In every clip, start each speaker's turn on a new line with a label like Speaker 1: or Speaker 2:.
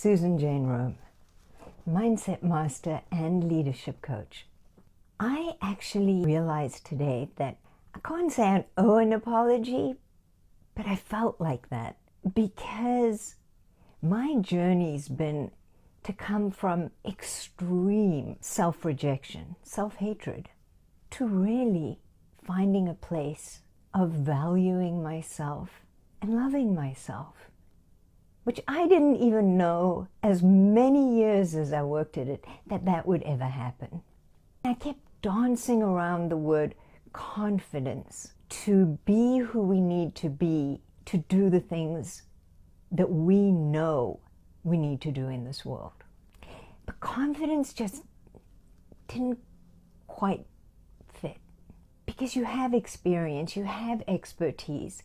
Speaker 1: Susan Jane Rome, mindset master and leadership coach. I actually realized today that I can't say I owe an apology, but I felt like that because my journey's been to come from extreme self-rejection, self-hatred, to really finding a place of valuing myself and loving myself, which I didn't even know as many years as I worked at it that would ever happen. I kept dancing around the word confidence, to be who we need to be, to do the things that we know we need to do in this world. But confidence just didn't quite fit, because you have experience, you have expertise.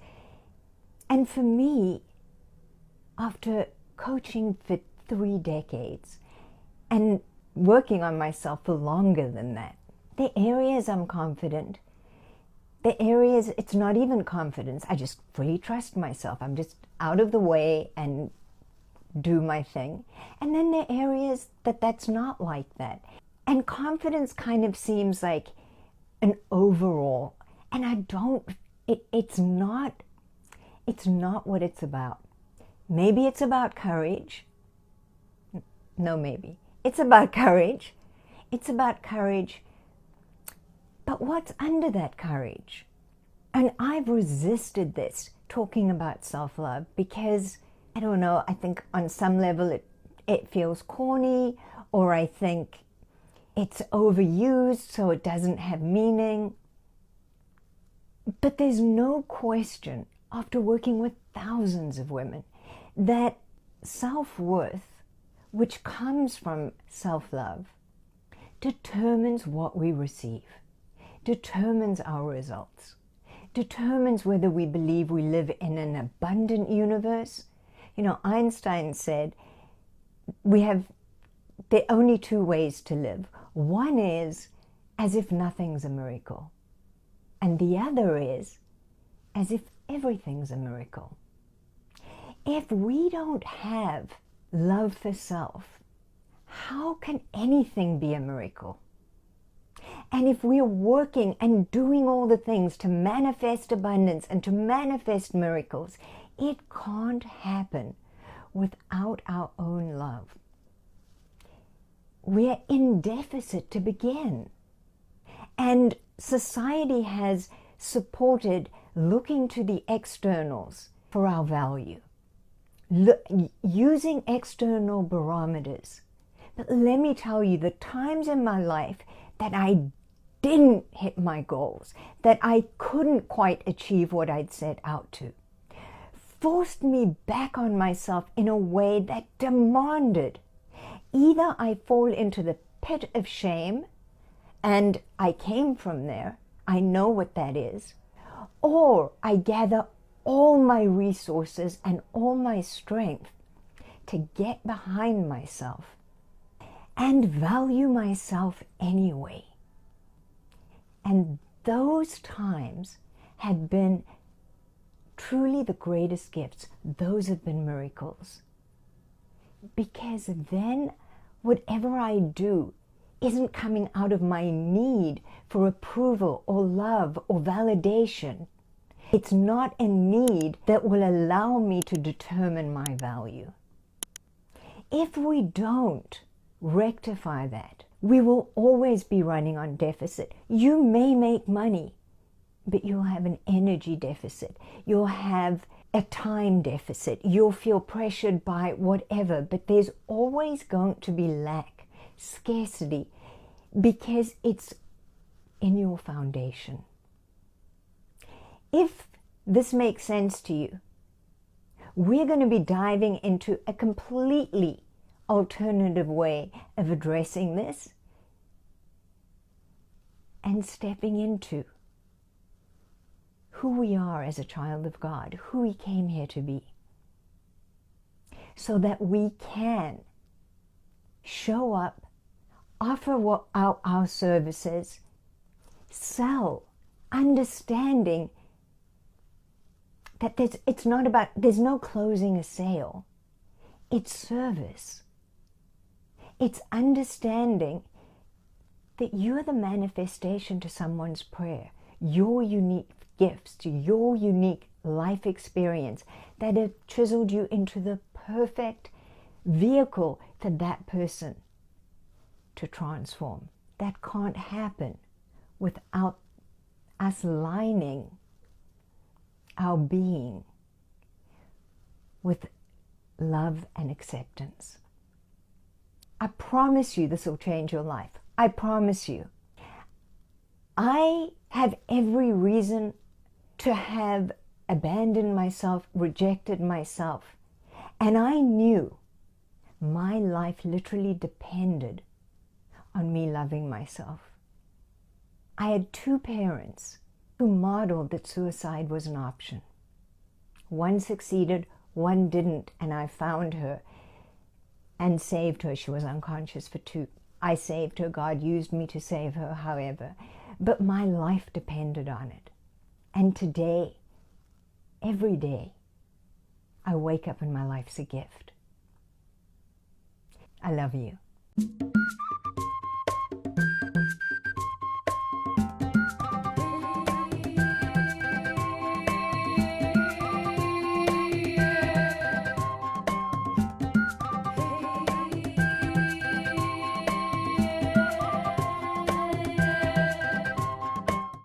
Speaker 1: And for me, after coaching for 3 decades and working on myself for longer than that, the areas I'm confident, the areas it's not even confidence, I just fully trust myself. I'm just out of the way and do my thing. And then the areas that's not like that. And confidence kind of seems like an overall, and it's not what it's about. Maybe it's about courage. No, maybe. It's about courage. It's about courage. But what's under that courage? And I've resisted this, talking about self-love, because, I don't know, I think on some level it feels corny, or I think it's overused so it doesn't have meaning. But there's no question, after working with thousands of women, that self-worth, which comes from self-love, determines what we receive, determines our results, determines whether we believe we live in an abundant universe. You know, Einstein said there are only 2 ways to live. One is as if nothing's a miracle, and the other is as if everything's a miracle. If we don't have love for self, how can anything be a miracle? And if we're working and doing all the things to manifest abundance and to manifest miracles, it can't happen without our own love. We're in deficit to begin. And society has supported looking to the externals for our value, using external barometers. But let me tell you, the times in my life that I didn't hit my goals, that I couldn't quite achieve what I'd set out to, forced me back on myself in a way that demanded either I fall into the pit of shame, and I came from there, I know what that is, or I gather all my resources and all my strength to get behind myself and value myself anyway. And those times have been truly the greatest gifts. Those have been miracles. Because then whatever I do isn't coming out of my need for approval or love or validation. It's not a need that will allow me to determine my value. If we don't rectify that, we will always be running on deficit. You may make money, but you'll have an energy deficit. You'll have a time deficit. You'll feel pressured by whatever, but there's always going to be lack, scarcity, because it's in your foundation. If this makes sense to you, we're going to be diving into a completely alternative way of addressing this and stepping into who we are as a child of God, who we came here to be, so that we can show up, offer our services, sell, understanding that there's no closing a sale. It's service. It's understanding that you're the manifestation to someone's prayer, your unique gifts, to your unique life experience that have chiseled you into the perfect vehicle for that person to transform. That can't happen without us lining our being with love and acceptance. I promise you this will change your life. I promise you. I have every reason to have abandoned myself, rejected myself, and I knew my life literally depended on me loving myself. I had two parents who modeled that suicide was an option. One succeeded, one didn't, and I found her and saved her. She was unconscious for 2. I saved her. God used me to save her, however. But my life depended on it. And today, every day, I wake up and my life's a gift. I love you.